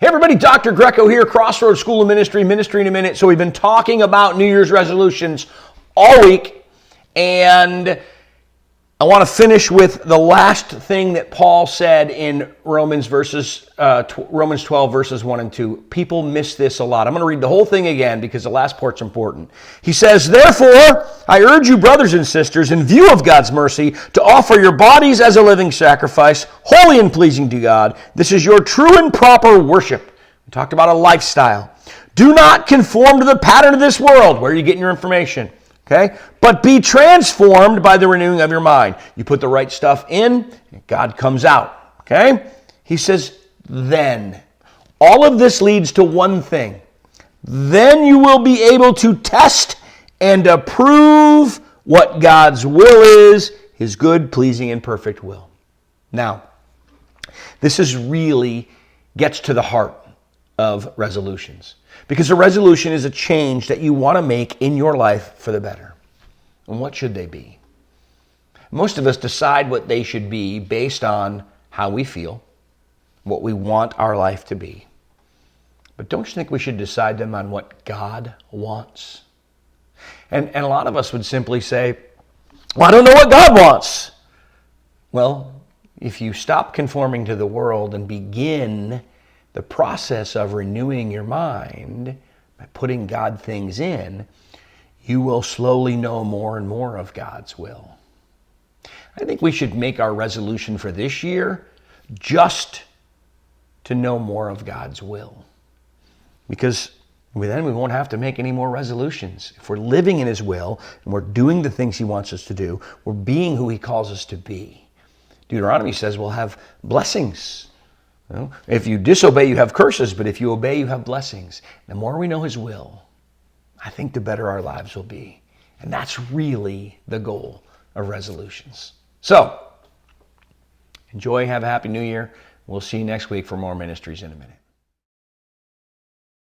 Hey everybody, Dr. Greco here, Crossroads School of Ministry, Ministry in a Minute. So we've been talking about New Year's resolutions all week, and I want to finish with the last thing that Paul said in Romans 12, verses 1 and 2. People miss this a lot. I'm going to read the whole thing again because the last part's important. He says, "Therefore, I urge you, brothers and sisters, in view of God's mercy, to offer your bodies as a living sacrifice, holy and pleasing to God. This is your true and proper worship." We talked about a lifestyle. "Do not conform to the pattern of this world." Where are you getting your information? Okay? "But be transformed by the renewing of your mind." You put the right stuff in, God comes out. Okay? He says, then. All of this leads to one thing. Then you will be able to test and approve what God's will is, His good, pleasing, and perfect will. Now, this is really gets to the heart of resolutions. Because a resolution is a change that you want to make in your life for the better. And what should they be? Most of us decide what they should be based on how we feel, what we want our life to be. But don't you think we should decide them on what God wants? And a lot of us would simply say, well, I don't know what God wants. Well, if you stop conforming to the world and begin the process of renewing your mind by putting God things in, you will slowly know more and more of God's will. I think we should make our resolution for this year just to know more of God's will. Because then we won't have to make any more resolutions. If we're living in His will and we're doing the things He wants us to do, we're being who He calls us to be. Deuteronomy says we'll have blessings. If you disobey, you have curses, but if you obey, you have blessings. The more we know His will, I think the better our lives will be. And that's really the goal of resolutions. So, enjoy, have a happy new year. We'll see you next week for more Ministries in a Minute.